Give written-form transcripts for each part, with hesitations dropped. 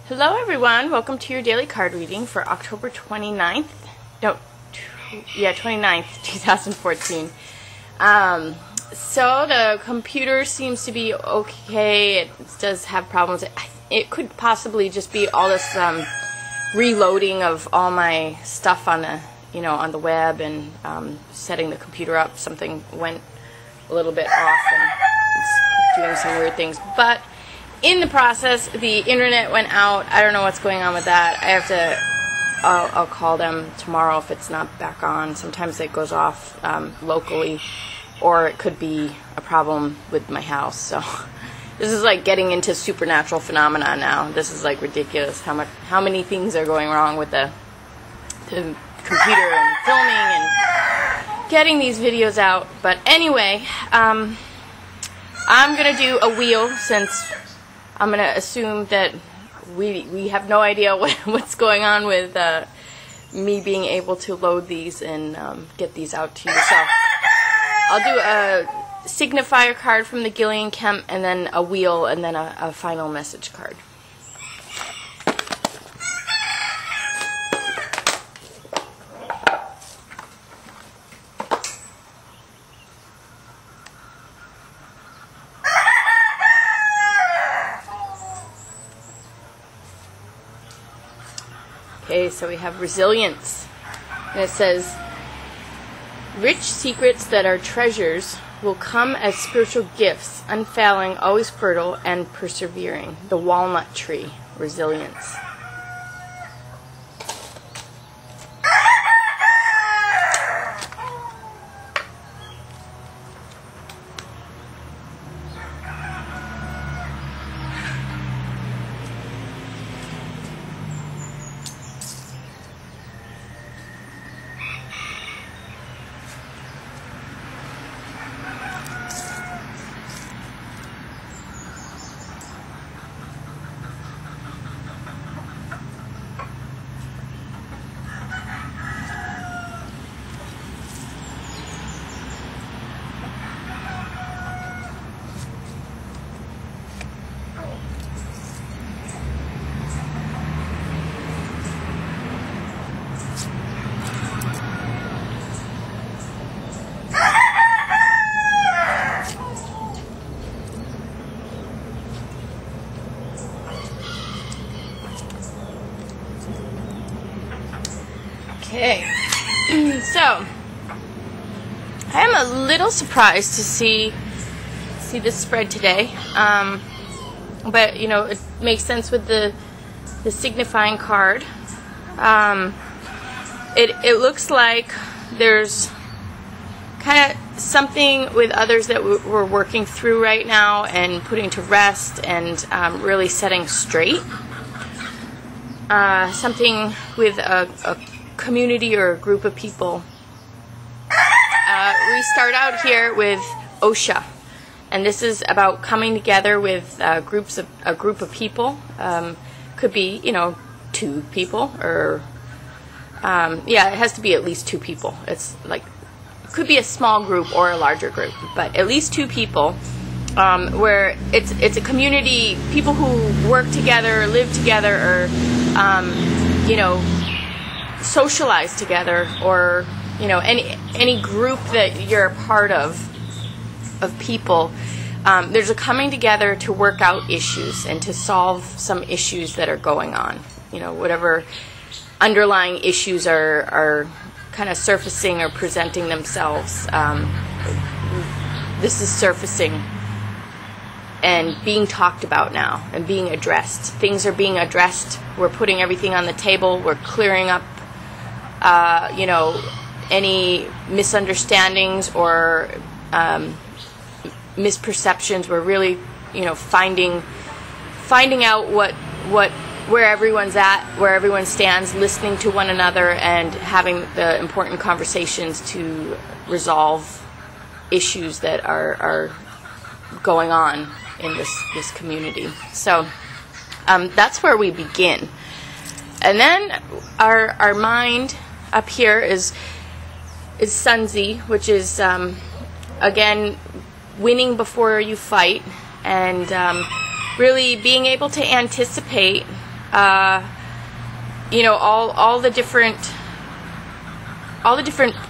Hello everyone, welcome to your daily card reading for October 29th, 29th, 2014. So the computer seems to be okay. It does have problems. It could possibly just be all this reloading of all my stuff on the, on the web and setting the computer up. Something went a little bit off and it's doing some weird things. But in the process, the internet went out. I don't know what's going on with that. I have to, I'll call them tomorrow if it's not back on. Sometimes it goes off locally, or it could be a problem with my house. So this is like getting into supernatural phenomena now. This is like ridiculous how many things are going wrong with the computer and filming and getting these videos out. But anyway, I'm gonna do a wheel since I'm going to assume that we have no idea what's going on with me being able to load these and get these out to you. So I'll do a signifier card from the Gillian Kemp, and then a wheel, and then a final message card. Okay, so we have resilience, and it says, rich secrets that are treasures will come as spiritual gifts, unfailing, always fertile, and persevering. The walnut tree, resilience. Okay, so I am a little surprised to see this spread today, but it makes sense with the signifying card. It looks like there's kind of something with others that we're working through right now and putting to rest and really setting straight. Something with a community or a group of people. We start out here with OSHA, and this is about coming together with a group of people. Could be 2 people, or it has to be at least 2 people. It's like it could be a small group or a larger group, but at least 2 people. Where it's a community, people who work together, live together, or socialize together, or any group that you're a part of people. There's a coming together to work out issues and to solve some issues that are going on. Whatever underlying issues are kind of surfacing or presenting themselves. This is surfacing and being talked about now and being addressed. Things are being addressed. We're putting everything on the table. We're clearing up any misunderstandings or misperceptions. We're really, finding out where everyone's at, where everyone stands, listening to one another, and having the important conversations to resolve issues that are going on in this community. So that's where we begin. And then our mind up here is Sunzi, which is again winning before you fight, and really being able to anticipate you know, all the different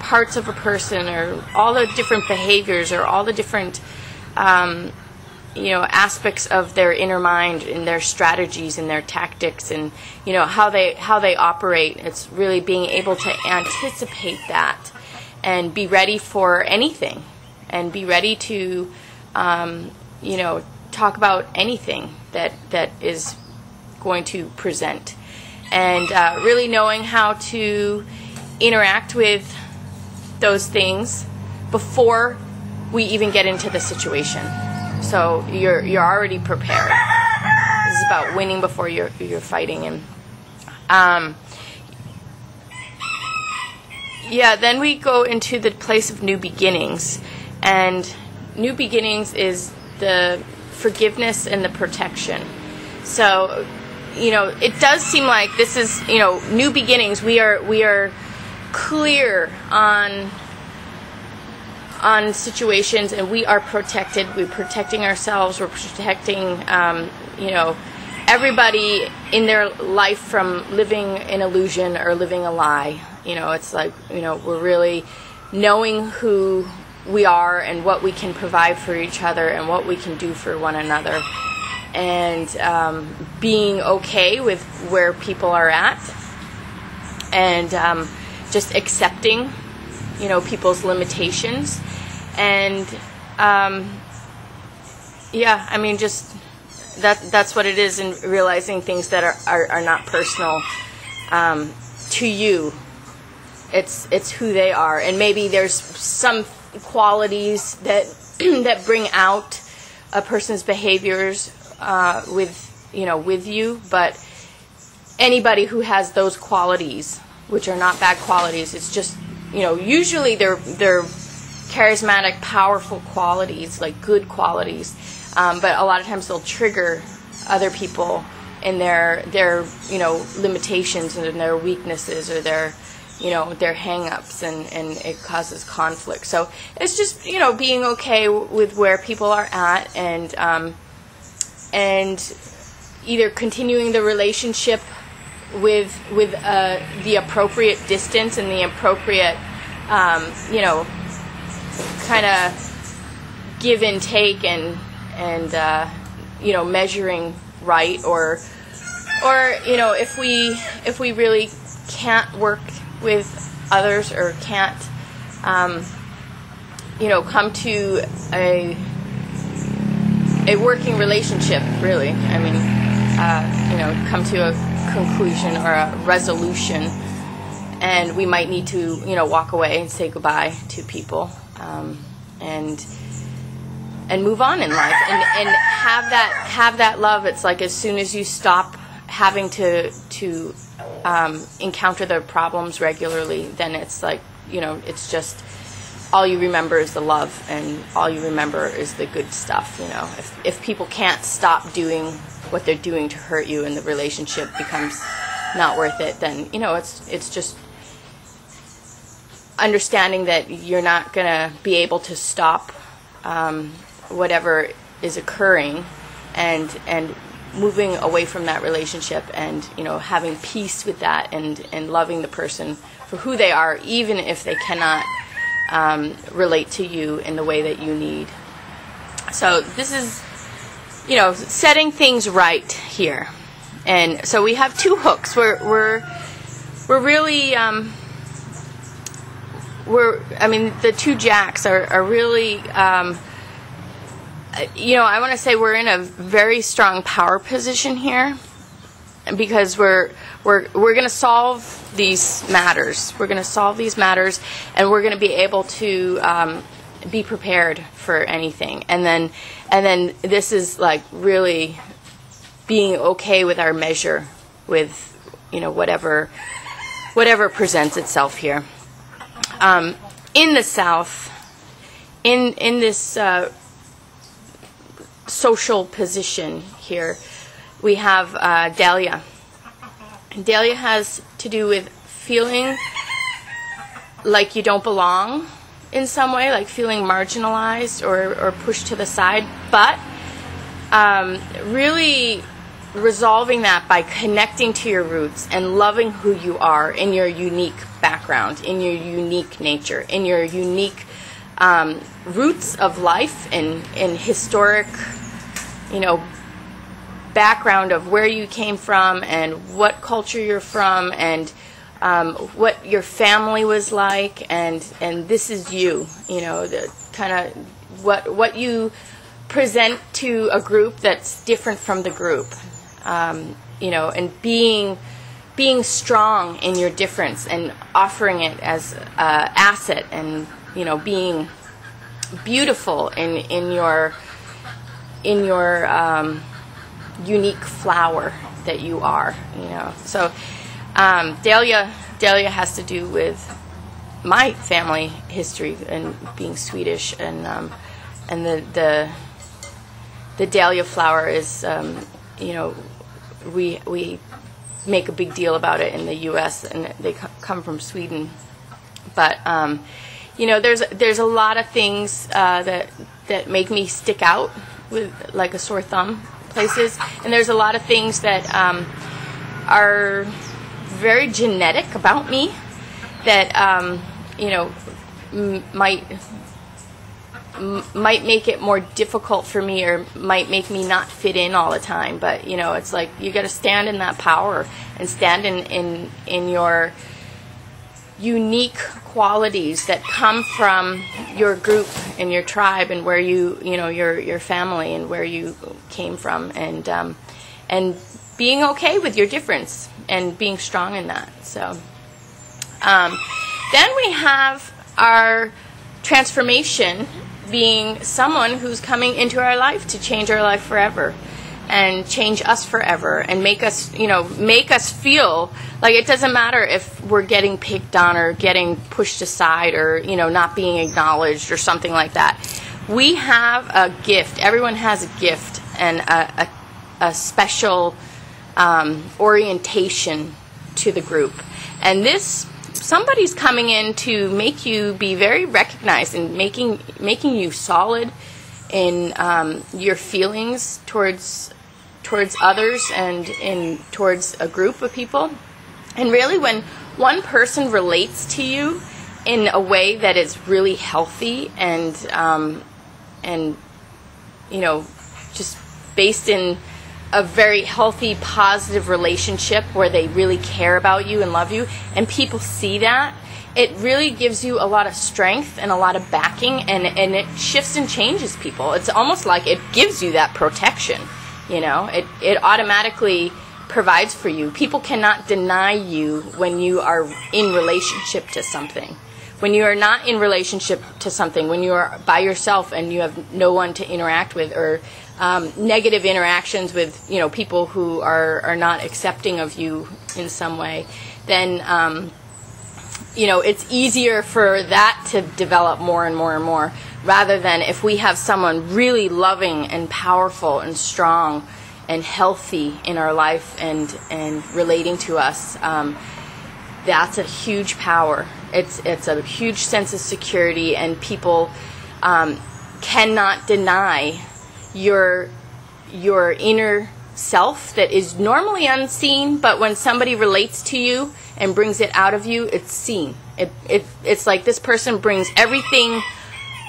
parts of a person, or all the different behaviors, or all the different you know, aspects of their inner mind and their strategies and their tactics, and you know, how they operate. It's really being able to anticipate that and be ready for anything, and be ready to you know, talk about anything that is going to present, and really knowing how to interact with those things before we even get into the situation. So you're already prepared. This is about winning before you're fighting. And yeah, then we go into the place of new beginnings, and new beginnings is the forgiveness and the protection. So, you know, it does seem like this is, you know, new beginnings. We are clear on situations, and we are protected. We're protecting ourselves. We're protecting, you know, everybody in their life from living an illusion or living a lie. You know, it's like, you know, we're really knowing who we are and what we can provide for each other and what we can do for one another, and being okay with where people are at, and just accepting, you know, people's limitations. And yeah, I mean, just that's what it is, in realizing things that are not personal to you. It's who they are, and maybe there's some qualities that that bring out a person's behaviors with you, but anybody who has those qualities, which are not bad qualities, it's just, you know, usually they're charismatic, powerful qualities, like good qualities, but a lot of times they'll trigger other people in their you know, limitations and their weaknesses, or their, you know, their hang-ups, and it causes conflict. So it's just, you know, being okay with where people are at, and either continuing the relationship with the appropriate distance and the appropriate you know, kind of give and take, and you know, measuring right, or you know, if we really can't work with others, or can't you know, come to a working relationship, really, I mean, you know, come to a conclusion or a resolution, and we might need to, you know, walk away and say goodbye to people, and move on in life, and have that love. It's like, as soon as you stop having to encounter the problems regularly, then it's like, you know, it's just, all you remember is the love, and all you remember is the good stuff. You know, if people can't stop doing what they're doing to hurt you, and the relationship becomes not worth it, then, you know, it's just understanding that you're not going to be able to stop whatever is occurring, and moving away from that relationship, and, you know, having peace with that, and loving the person for who they are, even if they cannot relate to you in the way that you need. So this is, you know, setting things right here. And so we have two hooks. We're really I mean, the two jacks are really you know, I want to say we're in a very strong power position here, because we're going to solve these matters. We're going to solve these matters, and we're going to be able to be prepared for anything. And then this is like really being okay with our measure, with, you know, whatever presents itself here. In the South, in this social position here, we have Dahlia. Dahlia has to do with feeling like you don't belong in some way, like feeling marginalized or pushed to the side, but really resolving that by connecting to your roots and loving who you are in your unique background, in your unique nature, in your unique roots of life and historic, background of where you came from and what culture you're from and what your family was like, and this is you, the kind of what you present to a group that's different from the group, and being strong in your difference and offering it as an asset, and being beautiful in your unique flower that you are, So Dahlia has to do with my family history and being Swedish, and the dahlia flower is, we make a big deal about it in the U.S. and they come from Sweden, but there's a lot of things that make me stick out with like a sore thumb places, and there's a lot of things that are very genetic about me that might make it more difficult for me, or might make me not fit in all the time. But it's like you got to stand in that power and stand in your unique qualities that come from your group and your tribe and where your family and where you came from, and being okay with your difference and being strong in that. So then we have our transformation being someone who's coming into our life to change our life forever and change us forever and make us feel like it doesn't matter if we're getting picked on or getting pushed aside or not being acknowledged or something like that. We have a gift. Everyone has a gift and a special orientation to the group, and somebody's coming in to make you be very recognized and making you solid in your feelings towards others and towards a group of people. And really, when one person relates to you in a way that is really healthy and just based in a very healthy, positive relationship where they really care about you and love you, and people see that, it really gives you a lot of strength and a lot of backing, and it shifts and changes people. It's almost like it gives you that protection, It automatically provides for you. People cannot deny you when you are in relationship to something. When you are not in relationship to something, when you are by yourself and you have no one to interact with, or negative interactions with people who are not accepting of you in some way, then it's easier for that to develop more and more and more, rather than if we have someone really loving and powerful and strong and healthy in our life and relating to us. That's a huge power. It's a huge sense of security, and people cannot deny your inner self that is normally unseen, but when somebody relates to you and brings it out of you, it's seen. It's like this person brings everything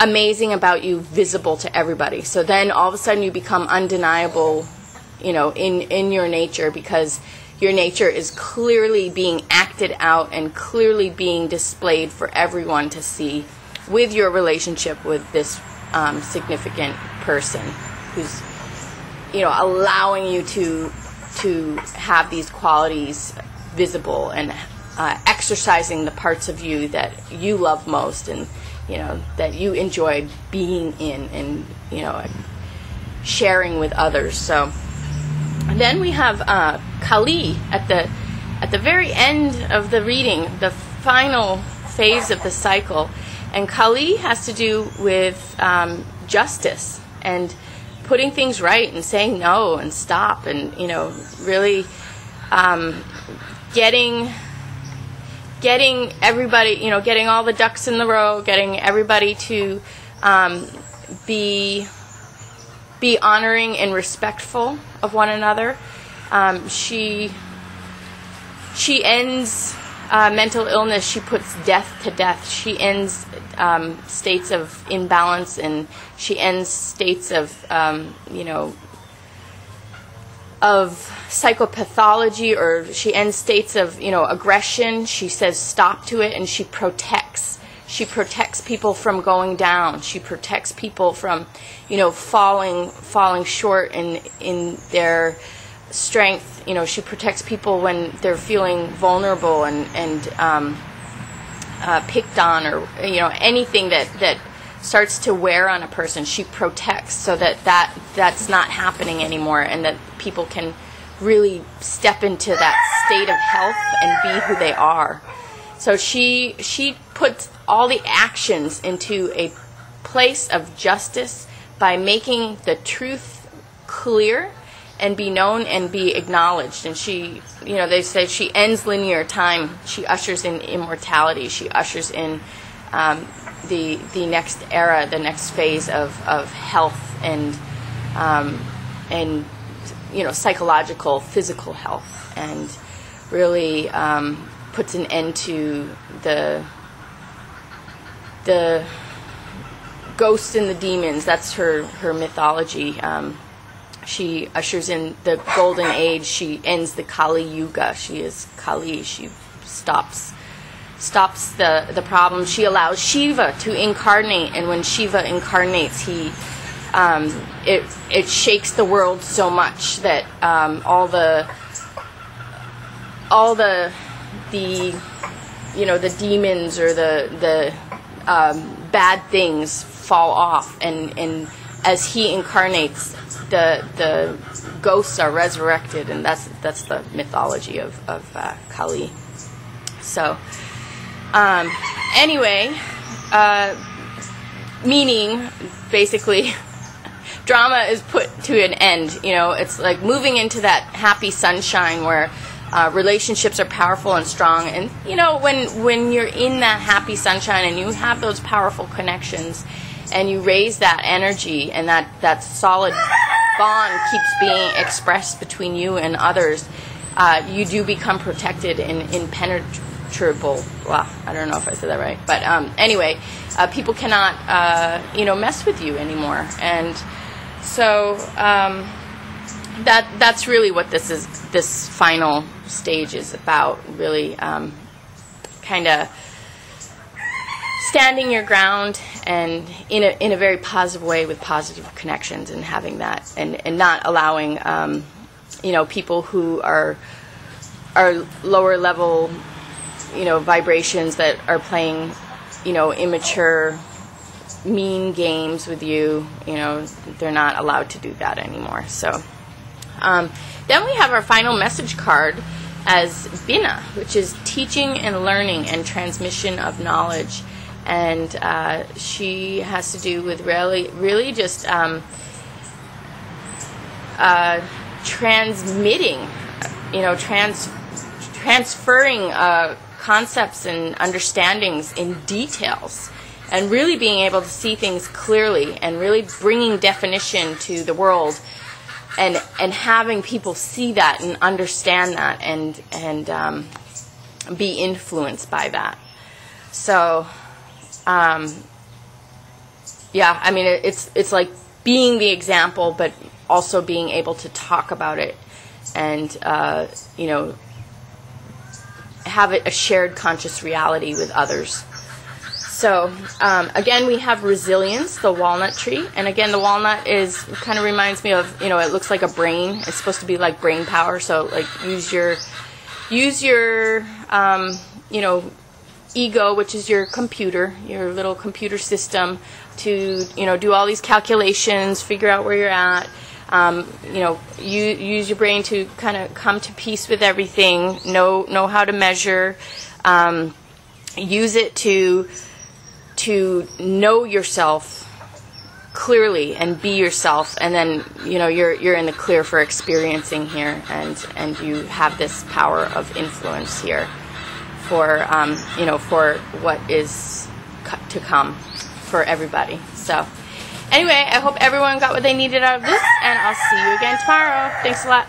amazing about you visible to everybody. So then all of a sudden you become undeniable, in your nature, because your nature is clearly being acted out and clearly being displayed for everyone to see with your relationship with this significant person who's allowing you to have these qualities visible and exercising the parts of you that you love most and that you enjoy being in and sharing with others. So then we have Kali at the very end of the reading, the final phase of the cycle, and Kali has to do with justice and putting things right and saying no and stop and really getting everybody, getting all the ducks in the row, getting everybody to be honoring and respectful of one another, She ends mental illness. She puts death to death. She ends states of imbalance, and she ends states of of psychopathology, or she ends states of aggression. She says stop to it, and she protects. She protects people from going down. She protects people from falling short in their strength. She protects people when they're feeling vulnerable and picked on, or anything that starts to wear on a person. She protects so that's not happening anymore, and that people can really step into that state of health and be who they are. So she puts all the actions into a place of justice by making the truth clear and be known and be acknowledged. And she, they say she ends linear time. She ushers in immortality. She ushers in the next era, the next phase of health and psychological, physical health, and really puts an end to the ghosts and the demons. That's her mythology. She ushers in the golden age. She ends the Kali Yuga. She is Kali. She stops the problem. She allows Shiva to incarnate, and when Shiva incarnates, it shakes the world so much that all the demons or the bad things fall off, and as he incarnates, the ghosts are resurrected, and that's the mythology of Kali. So anyway, meaning basically drama is put to an end. It's like moving into that happy sunshine where relationships are powerful and strong. And when you're in that happy sunshine and you have those powerful connections and you raise that energy, and that solid bond keeps being expressed between you and others, you do become protected and impenetrable. Well, I don't know if I said that right, but anyway, people cannot mess with you anymore. And so that's really what this final stage is about, really kind of standing your ground, and in a very positive way, with positive connections, and having that, and not allowing people who are lower level vibrations that are playing immature, mean games with you. They're not allowed to do that anymore. So then we have our final message card as Bina, which is teaching and learning and transmission of knowledge. And she has to do with really just transmitting, transferring concepts and understandings in details, and really being able to see things clearly, and really bringing definition to the world, and having people see that and understand that, and be influenced by that. So it's like being the example, but also being able to talk about it, and have it a shared conscious reality with others. So again, we have resilience, the walnut tree, and again, the walnut kind of reminds me of, it looks like a brain. It's supposed to be like brain power. So like use your ego, which is your computer, your little computer system, to do all these calculations, figure out where you're at. You use your brain to kind of come to peace with everything, know how to measure, use it to know yourself clearly and be yourself, and then you're in the clear for experiencing here, and you have this power of influence here for for what is to come for everybody. So anyway, I hope everyone got what they needed out of this, and I'll see you again tomorrow. Thanks a lot.